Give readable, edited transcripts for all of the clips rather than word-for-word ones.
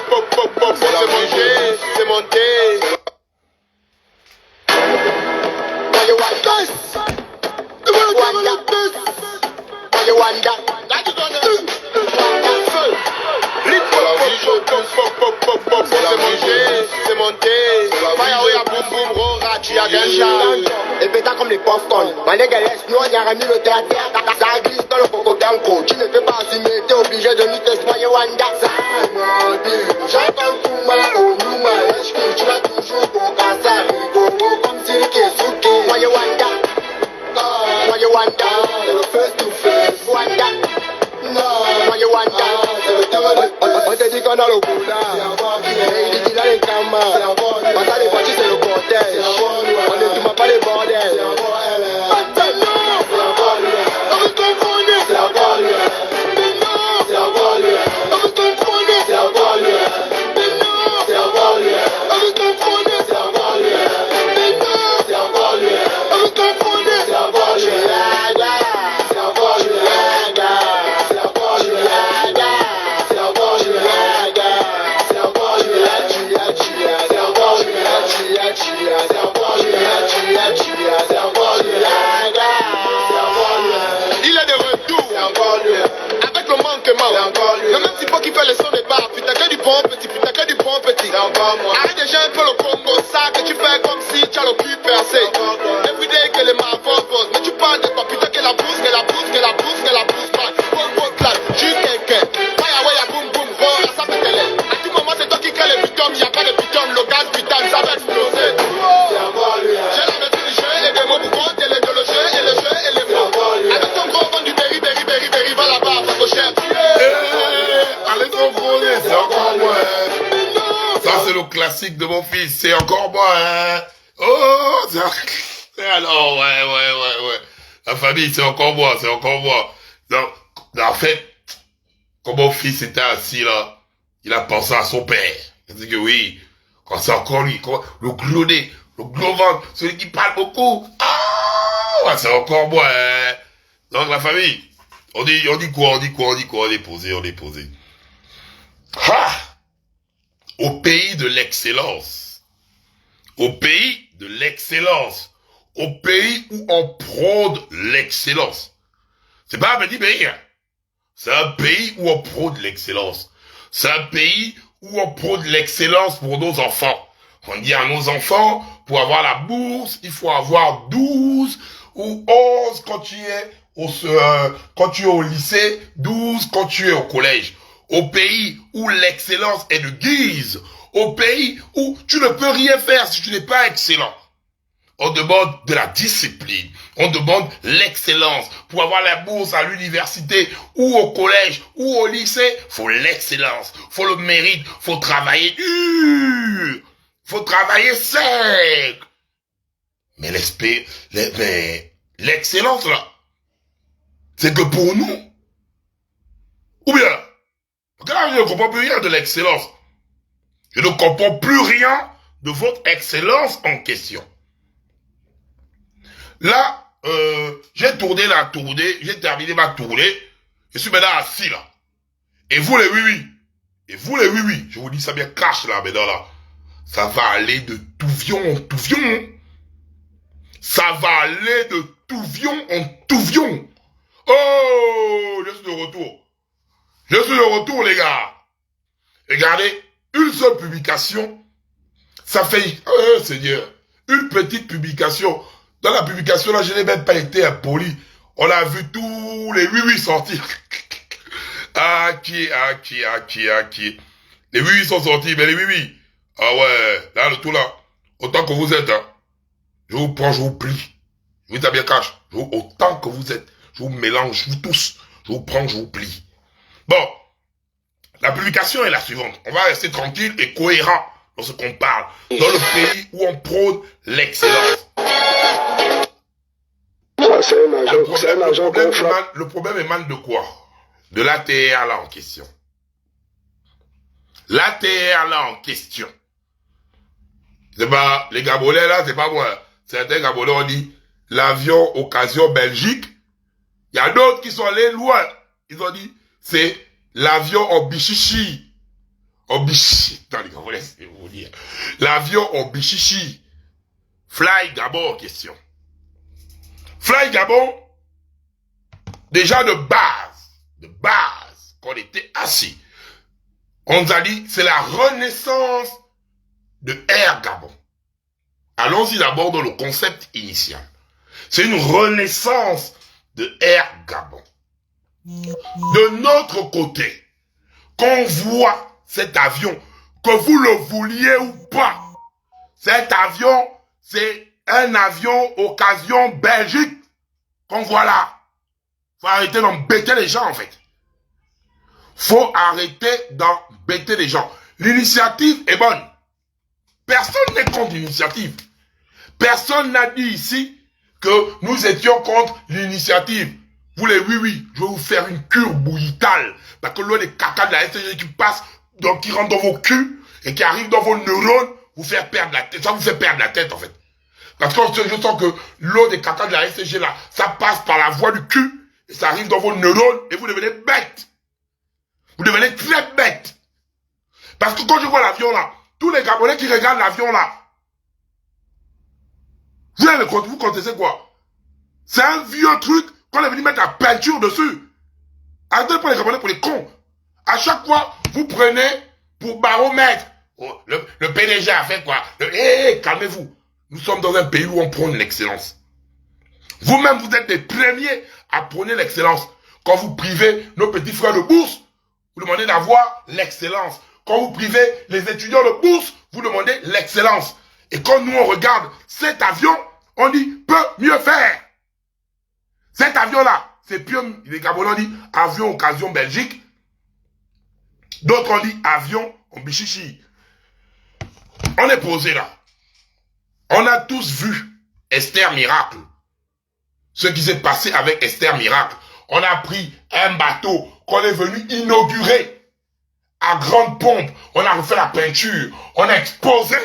C'est mangé, c'est monté. Why you want this? Why you want that? C'est mangé, c'est monté. Fire, boum boum, rora, tu as ganja. Et péta comme les popcorn. Ma nègre laisse-nous, on y a remis le théâtre. Ça glisse dans le coco d'anko. Tu ne fais pas assumer, t'es obligé de nous tester. Why you want that? J'attends tout mal au nouma. Est-ce que tu vas toujours pour casser rigolo comme si le Kesuke? Why you want that? Why you want that? C'est le face to face. Want that? No. Why you want that? On te dit qu'on a le boulard. Et il dit qu'il a les camas. Quand les voitures c'est le cortège. On ne tourne pas les bordels. Le même type qui fait le son des bars, putain que du bon petit, putain que du bon petit. Arrête déjà un peu le Congo, ça que tu fais comme si tu as le cul percé. Everyday que les marvons posent, mais tu parles de quoi, putain que la bouse, que la bouse, que la bouse, que la bouse, man. Bon, classe, juste quelqu'un. Waya waya boum boum, roll, ça fait télé. À tout moment c'est toi qui crée les butons, y'a pas de butons, le gaz putain, ça va exploser. J'ai la maîtrise du jeu et des mots pour compter les deux, le jeu et le jeu et les mots. Avec ton gros vent du berry, va là-bas, va au chef. Allez trop gros, c'est encore moi. Ça c'est le classique de mon fils, c'est encore moi. Hein. Oh, alors ouais. La famille, c'est encore moi. Donc, en fait, quand mon fils était assis là, il a pensé à son père. Il a dit que oui, quand c'est encore lui, le gros ventre, celui qui parle beaucoup. Ah, ouais, c'est encore moi. Hein. Donc la famille, on dit quoi, on est posé. Ah! Au pays de l'excellence. Au pays de l'excellence. Au pays où on prône l'excellence. C'est pas un petit pays, hein. C'est un pays où on prône l'excellence. C'est un pays où on prône l'excellence pour nos enfants. On dit à nos enfants, pour avoir la bourse, il faut avoir 12 ou 11 quand tu es au lycée, 12 quand tu es au collège. Au pays où l'excellence est de guise. Au pays où tu ne peux rien faire si tu n'es pas excellent. On demande de la discipline. On demande l'excellence. Pour avoir la bourse à l'université ou au collège ou au lycée, faut l'excellence. Faut le mérite. Faut travailler dur. Faut travailler sec. Mais l'excellence là, c'est que pour nous. Ou bien, regarde, je ne comprends plus rien de l'excellence. Je ne comprends plus rien de votre excellence en question. Là, j'ai terminé ma tournée, je suis maintenant assis là. Et vous les oui, je vous dis ça bien cash là, maintenant là. Ça va aller de touvion en touvion. Ça va aller de touvion en touvion. Oh, je suis de retour, les gars. Regardez, une seule publication, ça fait, Seigneur, une petite publication. Dans la publication, là, je n'ai même pas été impoli. On a vu tous les oui sortir. Qui. Les oui sont sortis, mais les oui. Ah ouais, là, le tout là. Autant que vous êtes, hein. Je vous prends, je vous plie. Je vous dis bien cash. Autant que vous êtes. Je vous mélange, vous tous. Je vous prends, je vous plie. Bon. La publication est la suivante. On va rester tranquille et cohérent dans ce qu'on parle. Dans le pays où on prône l'excellence. Le problème émane de quoi? De l'ATR là en question. L'ATR là en question. C'est pas, les Gabonais là, c'est pas moi. Certains Gabonais ont dit, l'avion occasion Belgique. Il y a d'autres qui sont allés loin. Ils ont dit, c'est l'avion en Bichichi. Obichi, attends les gars, laissez vous dire. L'avion Obichichi, Fly Gabon, question. Fly Gabon, déjà de base, qu'on était assis. On nous a dit, c'est la renaissance de Air Gabon. Allons-y d'abord dans le concept initial. C'est une renaissance de Air Gabon. De notre côté, qu'on voit cet avion, que vous le vouliez ou pas, cet avion, c'est un avion occasion Belgique qu'on voit là. Faut arrêter d'embêter les gens en fait. Faut arrêter d'embêter les gens. L'initiative est bonne. Personne n'est contre l'initiative. Personne n'a dit ici que nous étions contre l'initiative. Vous les oui, je vais vous faire une cure bouillitale. Parce que l'eau des caca de la STG qui passe, donc qui rentre dans vos culs et qui arrive dans vos neurones, vous faire perdre la tête. Ça vous fait perdre la tête en fait. Parce que je sens que l'eau des caca de la STG là, ça passe par la voie du cul et ça arrive dans vos neurones et vous devenez bête. Vous devenez très bête. Parce que quand je vois l'avion là, tous les Gabonais qui regardent l'avion là, vous contestez quoi? C'est un vieux truc qu'on est venu mettre la peinture dessus. Arrêtez de prendre les Gabonais pour les cons. À chaque fois, vous prenez pour baromètre. Oh, le PDG a fait quoi? Calmez-vous. Nous sommes dans un pays où on prône l'excellence. Vous-même, vous êtes les premiers à prôner l'excellence. Quand vous privez nos petits frères de bourse, vous demandez d'avoir l'excellence. Quand vous privez les étudiants de bourse, vous demandez l'excellence. Et quand nous, on regarde cet avion, on dit « peut mieux faire ». Cet avion-là, c'est plus, les Gabonais dit « avion occasion Belgique ». D'autres ont dit « avion en bichichi ». On est posé là. On a tous vu Esther Miracle. Ce qui s'est passé avec Esther Miracle. On a pris un bateau qu'on est venu inaugurer à grande pompe. On a refait la peinture. On a exposé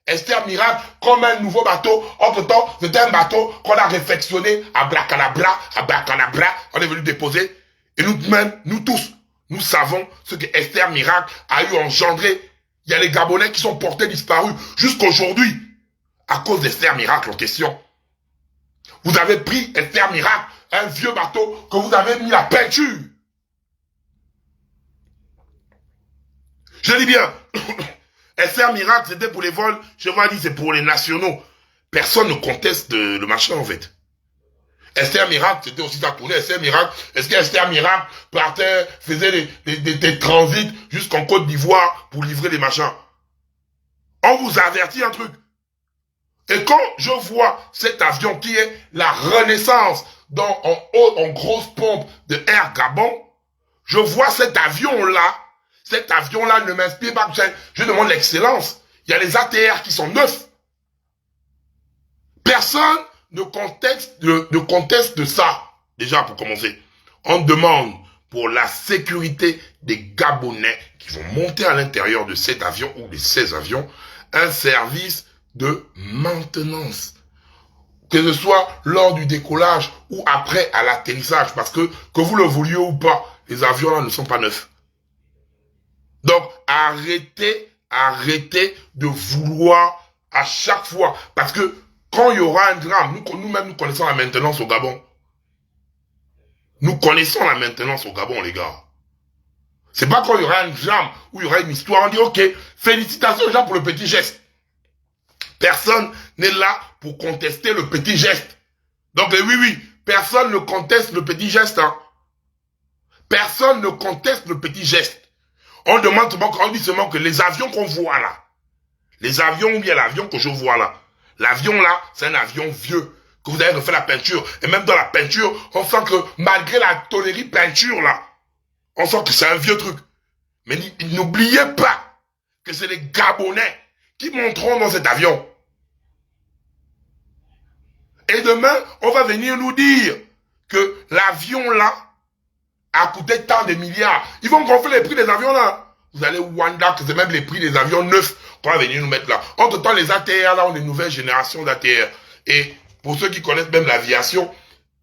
Esther Miracle comme un nouveau bateau. Entre-temps, c'était un bateau qu'on a réfectionné à Abracadabra. On est venu déposer. Et nous-mêmes, nous tous, nous savons ce que Esther Miracle a eu engendré. Il y a les Gabonais qui sont portés disparus jusqu'aujourd'hui à cause d'Esther Miracle en question. Vous avez pris Esther Miracle, un vieux bateau que vous avez mis la peinture. Je dis bien, Esther Miracle, c'était pour les vols, je vous dis, c'est pour les nationaux. Personne ne conteste le machin, en fait. Esther Miracle, c'était aussi ça tournée. Esther Miracle, est-ce qu'Esther Miracle partait, faisait des transits jusqu'en Côte d'Ivoire pour livrer les machins? On vous avertit un truc. Et quand je vois cet avion qui est la renaissance en grosse pompe de Air Gabon, je vois cet avion-là ne m'inspire pas. Je demande l'excellence. Il y a les ATR qui sont neufs. Personne ne conteste de ça. Déjà, pour commencer, on demande pour la sécurité des Gabonais qui vont monter à l'intérieur de cet avion ou de ces avions, un service de maintenance. Que ce soit lors du décollage ou après à l'atterrissage. Parce que vous le vouliez ou pas, les avions là ne sont pas neufs. Donc, arrêtez de vouloir à chaque fois. Parce que quand il y aura un drame, nous-mêmes, nous connaissons la maintenance au Gabon. Nous connaissons la maintenance au Gabon, les gars. C'est pas quand il y aura un drame ou il y aura une histoire, on dit, ok, félicitations les gens pour le petit geste. Personne n'est là pour contester le petit geste. Donc, oui, personne ne conteste le petit geste. Hein. Personne ne conteste le petit geste. On demande seulement, on dit seulement que les avions qu'on voit là, les avions ou bien l'avion que je vois là, l'avion là, c'est un avion vieux, que vous avez refait la peinture. Et même dans la peinture, on sent que malgré la tonnerie peinture là, on sent que c'est un vieux truc. Mais n'oubliez pas que c'est les Gabonais qui monteront dans cet avion. Et demain, on va venir nous dire que l'avion là a coûté tant de milliards. Ils vont gonfler les prix des avions là. Vous allez Wanda, que c'est même les prix des avions neufs qu'on va venir nous mettre là. Entre-temps, les ATR là ont des nouvelles générations d'ATR. Et pour ceux qui connaissent même l'aviation,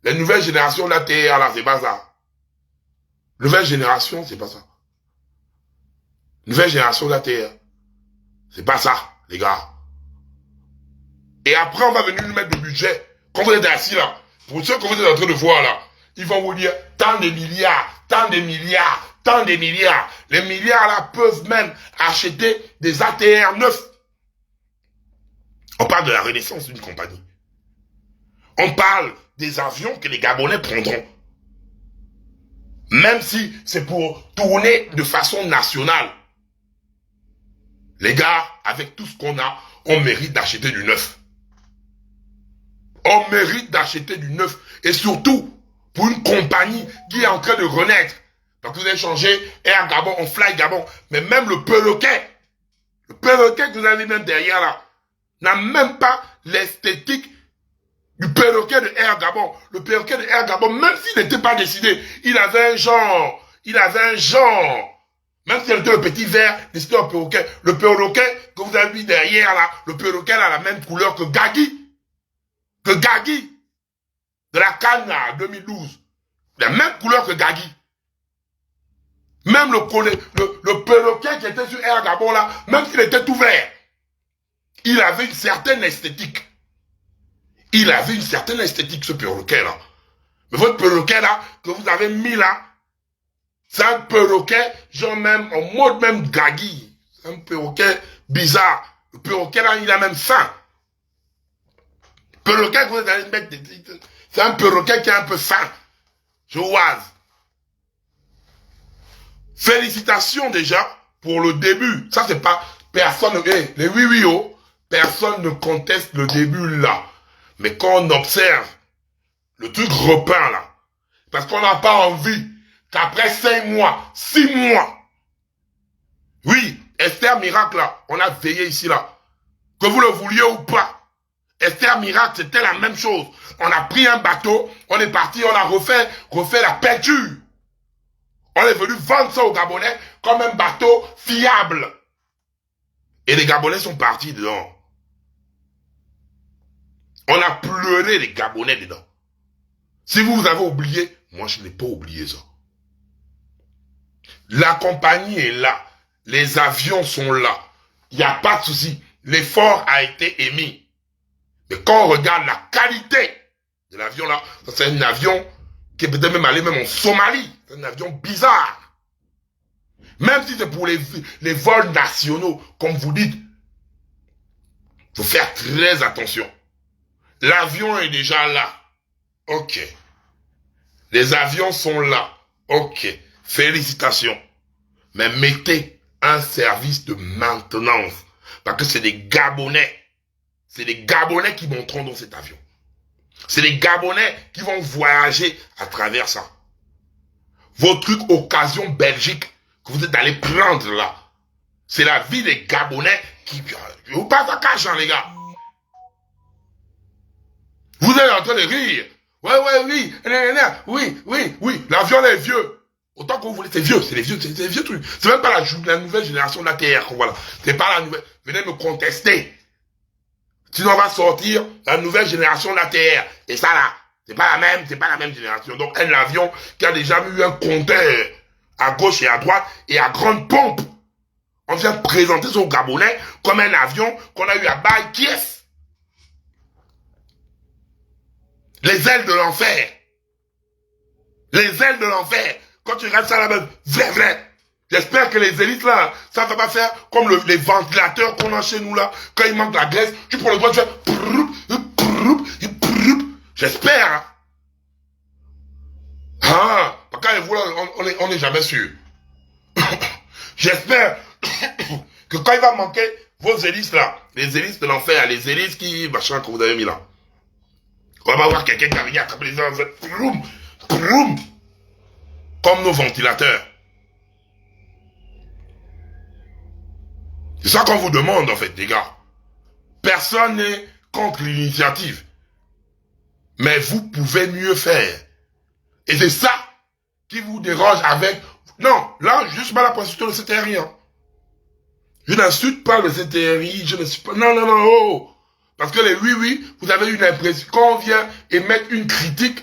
les nouvelles générations d'ATR là, c'est pas ça. Nouvelle génération, c'est pas ça. Nouvelle génération d'ATR. C'est pas ça, les gars. Et après, on va venir nous mettre le budget. Quand vous êtes assis là, pour ceux que vous êtes en train de voir là, ils vont vous dire tant de milliards, tant de milliards, tant de milliards. Les milliards là peuvent même acheter des ATR neufs. On parle de la renaissance d'une compagnie. On parle des avions que les Gabonais prendront. Même si c'est pour tourner de façon nationale. Les gars, avec tout ce qu'on a, on mérite d'acheter du neuf. On mérite d'acheter du neuf. Et surtout, pour une compagnie qui est en train de renaître. Donc vous avez changé Air Gabon, on Fly Gabon. Mais même le perroquet que vous avez même derrière là, n'a même pas l'esthétique du perroquet de Air Gabon. Le perroquet de Air Gabon, même s'il n'était pas décidé, il avait un genre. Même s'il était le petit vert, décidé au perroquet. Le perroquet que vous avez vu derrière là, le perroquet a la même couleur que Gagui. De la Cannes 2012. La même couleur que Gagui. Même le perroquet qui était sur Air Gabon là, même s'il était tout vert, il avait une certaine esthétique. Ce perroquet là. Mais votre perroquet là, que vous avez mis là, c'est un perroquet, genre même, en mode même Gagui. C'est un perroquet bizarre. Le perroquet là, il a même faim. Perroquet que vous allez mettre, c'est un perroquet qui a un peu faim. Je oise. Félicitations déjà pour le début. Ça c'est pas, personne, les oui, oh, personne ne conteste le début là. Mais quand on observe le truc repeint là, parce qu'on n'a pas envie qu'après 5 mois, 6 mois, oui, Esther Miracle là, on a veillé ici là, que vous le vouliez ou pas, Esther Miracle c'était la même chose. On a pris un bateau, on est parti, on a refait la peinture. On est venu vendre ça aux Gabonais comme un bateau fiable. Et les Gabonais sont partis dedans. On a pleuré les Gabonais dedans. Si vous avez oublié, moi je n'ai pas oublié ça. La compagnie est là. Les avions sont là. Il n'y a pas de souci. L'effort a été émis. Mais quand on regarde la qualité de l'avion là, c'est un avion qui est peut-être même allé même en Somalie. C'est un avion bizarre. Même si c'est pour les vols nationaux, comme vous dites, il faut faire très attention. L'avion est déjà là. Ok. Les avions sont là. Ok. Félicitations. Mais mettez un service de maintenance. Parce que c'est des Gabonais. C'est des Gabonais qui monteront dans cet avion. C'est des Gabonais qui vont voyager à travers ça. Vos trucs occasion Belgique que vous êtes allés prendre là. C'est la vie des Gabonais qui... Vous passez à cash, hein, les gars. Vous êtes en train de rire. Oui. L'avion est vieux. Autant que vous voulez, c'est vieux. C'est des vieux trucs. C'est même pas la nouvelle génération d'ATR qu'on voit là. C'est pas la nouvelle. Venez me contester. Sinon on va sortir la nouvelle génération d'ATR. Et ça là, c'est pas la même génération. Donc un avion qui a déjà eu un compteur à gauche et à droite et à grande pompe. On vient présenter son Gabonais comme un avion qu'on a eu à Baïkies. Les ailes de l'enfer. Les ailes de l'enfer. Quand tu regardes ça là-bas, vrai. J'espère que les élites là, ça va pas faire comme les ventilateurs qu'on a chez nous là. Quand il manque la graisse, tu prends le doigt, tu fais... J'espère. Hein. Ah, parce que vous là, on est jamais sûr. J'espère que quand il va manquer vos hélices là, les hélices de l'enfer, les hélices qui, machin, que vous avez mis là. On va voir quelqu'un qui a venu attraper les hommes, comme nos ventilateurs. C'est ça qu'on vous demande en fait, les gars. Personne n'est contre l'initiative. Mais vous pouvez mieux faire. Et c'est ça qui vous dérange avec... Non, là, je ne suis pas là pour insulter le CTRI. Hein. Je n'insulte pas le CTRI, je ne suis pas... Non, oh. Parce que les oui, vous avez une impression. Quand on vient et mettre une critique,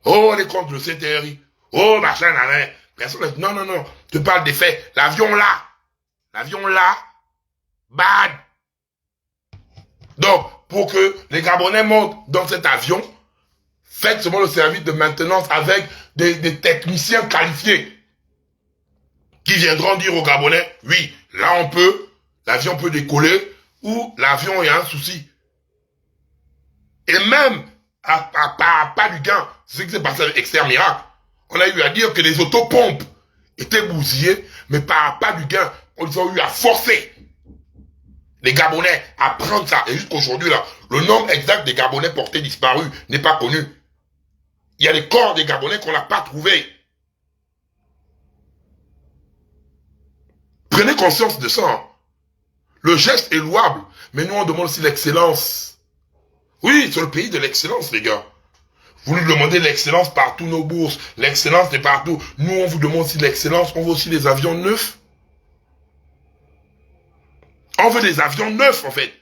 oh, on est contre le CTRI. Oh, machin, personne... Non, je te parle des faits. L'avion là, L'avion là, bad. Donc, pour que les Gabonais montent dans cet avion, faites seulement le service de maintenance avec des techniciens qualifiés qui viendront dire aux Gabonais, oui, là l'avion peut décoller ou l'avion, il y a un souci. Et même, à pas du gain, c'est ce qui s'est passé avec Exter Miracle. On a eu à dire que les autopompes étaient bousillées, mais par pas du gain, ils ont eu à forcer les Gabonais à prendre ça. Et jusqu'aujourd'hui, là, le nombre exact des Gabonais portés disparus n'est pas connu. Il y a les corps des Gabonais qu'on n'a pas trouvés. Prenez conscience de ça. Hein. Le geste est louable, mais nous on demande aussi l'excellence. Oui, c'est le pays de l'excellence, les gars. Vous nous demandez l'excellence par tous nos bourses, l'excellence est partout. Nous, on vous demande aussi l'excellence, on veut aussi des avions neufs. On veut des avions neufs, en fait.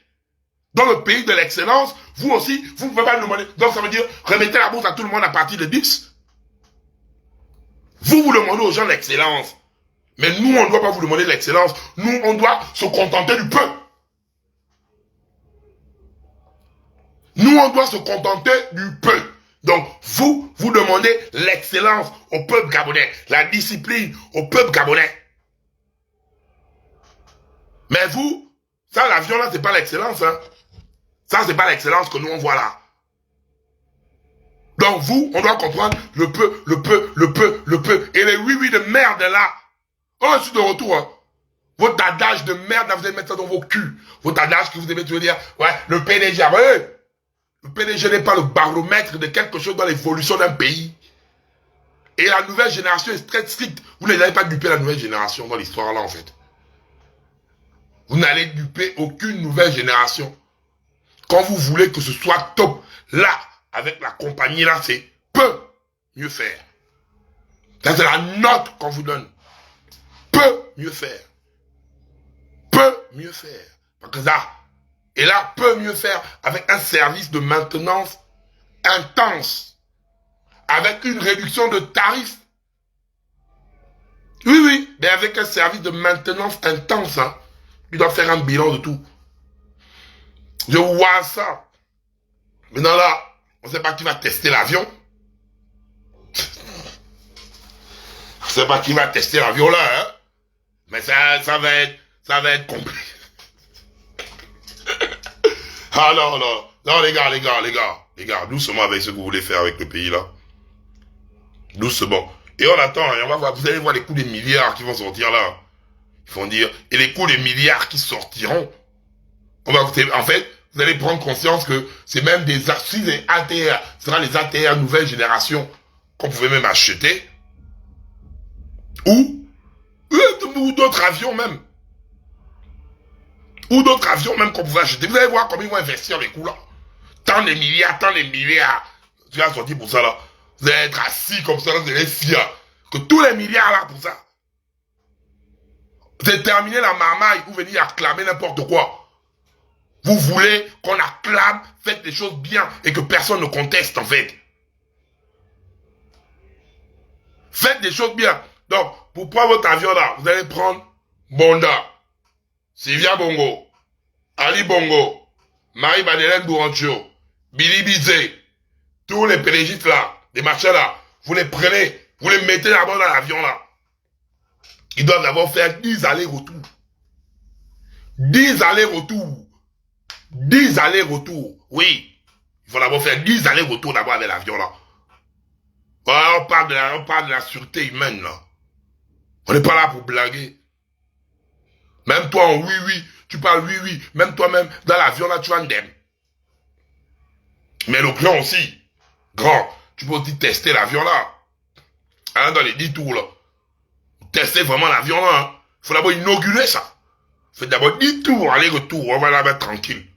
Dans le pays de l'excellence, vous aussi, vous ne pouvez pas nous demander. Donc ça veut dire, remettez la bourse à tout le monde à partir de 10. Vous demandez aux gens l'excellence. Mais nous, on ne doit pas vous demander l'excellence. Nous, on doit se contenter du peu. Nous, on doit se contenter du peu. Donc, vous demandez l'excellence au peuple gabonais, la discipline au peuple gabonais. Mais vous, ça, l'avion là, c'est pas l'excellence, hein. Ça, c'est pas l'excellence que nous, on voit là. Donc, vous, on doit comprendre le peu. Et les oui de merde là. Oh, je suis de retour, hein. Votre adage de merde, là, vous allez mettre ça dans vos culs. Votre adage que vous aimez toujours dire, ouais, le PDG, ouais. Le PDG n'est pas le baromètre de quelque chose dans l'évolution d'un pays. Et la nouvelle génération est très stricte. Vous n'allez pas duper la nouvelle génération dans l'histoire là, en fait. Vous n'allez duper aucune nouvelle génération. Quand vous voulez que ce soit top, là, avec la compagnie là, c'est peu mieux faire. Ça, c'est la note qu'on vous donne. Peu mieux faire. Peu mieux faire. Parce que ça, et là, peut mieux faire avec un service de maintenance intense. Avec une réduction de tarifs. Oui, mais avec un service de maintenance intense. Hein. Il doit faire un bilan de tout. Je vois ça. Maintenant là, on ne sait pas qui va tester l'avion. On ne sait pas qui va tester l'avion là. Hein. Mais ça va être compliqué. Ah non, les gars, doucement avec ce que vous voulez faire avec le pays là. Doucement. Et on attend, et on va voir, vous allez voir les coups des milliards qui vont sortir là. Ils vont dire, et les coups des milliards qui sortiront, en fait, vous allez prendre conscience que c'est même des ATR, ce sera les ATR nouvelle génération qu'on pouvait même acheter. Ou d'autres avions même. Ou d'autres avions même qu'on pouvait acheter. Vous allez voir comment ils vont investir les coups là. Tant de milliards. Tu vas sortir pour ça là. Vous allez être assis comme ça, vous allez être fiers. Que tous les milliards là pour ça. C'est terminé la marmaille ou venir acclamer n'importe quoi. Vous voulez qu'on acclame, faites les choses bien et que personne ne conteste en fait. Faites des choses bien. Donc, pour prendre votre avion là, vous allez prendre Bonda, Sylvia Bongo, Ali Bongo, Marie-Madeleine Bourancho, Billy Bizet, tous les pérégistes là, les machins là, vous les prenez, vous les mettez d'abord dans l'avion là. Ils doivent d'abord faire 10 allers-retours. 10 allers-retours. 10 allers-retours. Oui. Il faut d'abord faire 10 allers-retours d'abord avec l'avion là. Voilà, on parle de la sûreté humaine là. On n'est pas là pour blaguer. Même toi en oui, tu parles oui. Même toi-même, dans l'avion là, tu as un dem. Mais le plan aussi. Grand, tu peux aussi tester l'avion là. Hein, dans les 10 tours là. Tester vraiment l'avion là. Hein. Il faut d'abord inaugurer ça. Faites d'abord 10 tours, aller-retour, on va la mettre tranquille.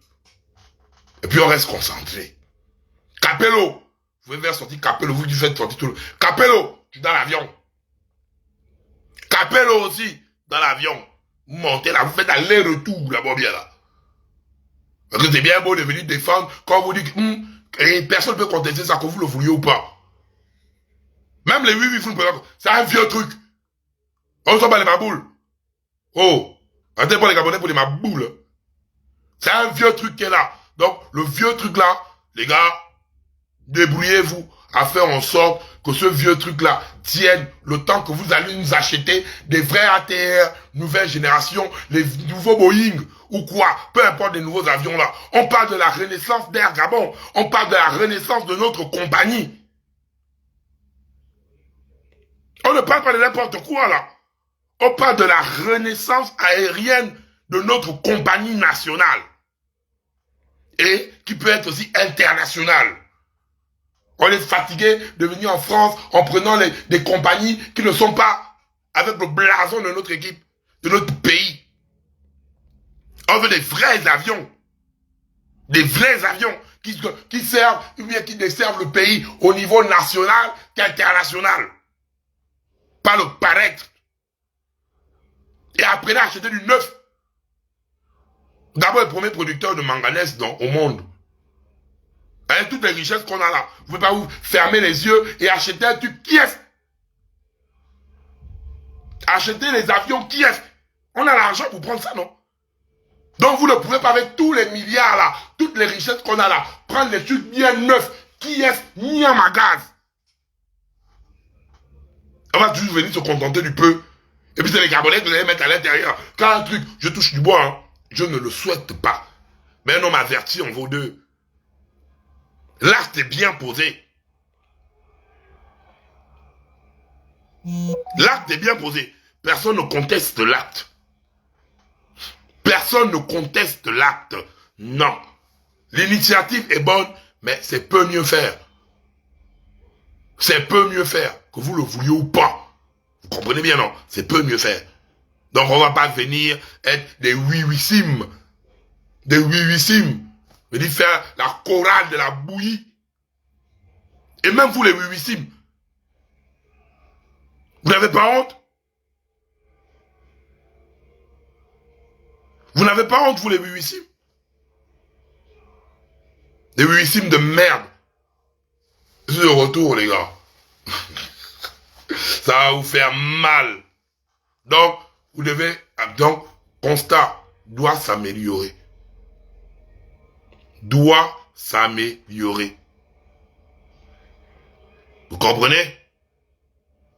Et puis on reste concentré. Capello, vous pouvez faire sortir Capello, vous qui faites sortir tout le... Capello, tu es dans l'avion. Capello aussi, dans l'avion. Vous montez là, vous faites aller-retour là-bas bien là. Parce que c'est bien beau de venir défendre quand vous dites et personne ne peut contester ça, que vous le vouliez ou pas. Même les oui, vous ne pouvez pas. C'est un vieux truc. On s'en bat les baboules. Oh, Attendez pas les Gabonais pour les maboules. C'est un vieux truc qui est là. Donc, le vieux truc là, les gars, débrouillez-vous à faire en sorte que ce vieux truc là tienne le temps que vous allez nous acheter des vrais ATR, nouvelle génération, les nouveaux Boeing ou quoi, peu importe les nouveaux avions là. On parle de la renaissance d'Air Gabon. On parle de la renaissance de notre compagnie. On ne parle pas de n'importe quoi là. On parle de la renaissance aérienne de notre compagnie nationale. Et qui peut être aussi internationale. On est fatigué de venir en France en prenant des compagnies qui ne sont pas avec le blason de notre équipe, de notre pays. On veut des vrais avions. Des vrais avions qui servent, ou bien qui desservent le pays au niveau national qu'international. Pas le paraître. Et après, acheter du neuf. D'abord, le premier producteur de manganèse au monde. Avec toutes les richesses qu'on a là. Vous ne pouvez pas vous fermer les yeux et acheter un truc Kiev. Acheter les avions Kiev. On a l'argent pour prendre ça, non? Donc vous ne pouvez pas avec tous les milliards là, toutes les richesses qu'on a là, prendre les trucs bien neufs, Kiev, ni à ma gaz. On va toujours venir se contenter du peu. Et puis c'est les Gabonais que vous allez mettre à l'intérieur. Quand un truc, je touche du bois, hein, je ne le souhaite pas. Mais un homme averti en vaut deux. L'acte est bien posé. L'acte est bien posé. Personne ne conteste l'acte. Personne ne conteste l'acte. Non. L'initiative est bonne, mais c'est peu mieux faire. C'est peu mieux faire, que vous le vouliez ou pas. Vous comprenez bien, non? C'est peu mieux faire. Donc on va pas venir être des oui-wissimes. Des oui-wissimes. Venir faire la chorale de la bouillie. Et même vous les oui-wissimes. Vous n'avez pas honte? Vous n'avez pas honte, vous les oui-wissimes? Les oui-wissimes de merde. Je suis de retour, les gars. Ça va vous faire mal. Donc, vous devez... Donc, constat doit s'améliorer. Doit s'améliorer. Vous comprenez?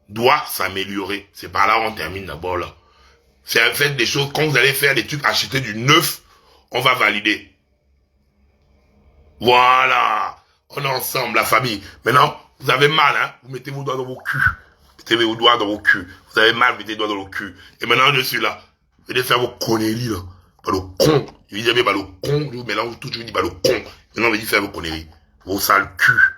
Doit s'améliorer. C'est par là où on termine d'abord, là. Faites des choses, quand vous allez faire des trucs, acheter du neuf, on va valider. Voilà. On est ensemble, la famille. Maintenant, vous avez mal, hein? Vous mettez vos doigts dans vos culs. Mettez vos doigts dans vos culs. Vous avez mal, mettez vos doigts dans vos culs. Et maintenant, je suis là. Vous allez faire vos conneries, là. Bah, le con. Je dis jamais, bah, le con. Je vous mélange tout, je vous dis, bah, le con. Maintenant, on va dire faire vos conneries. Vos sales culs.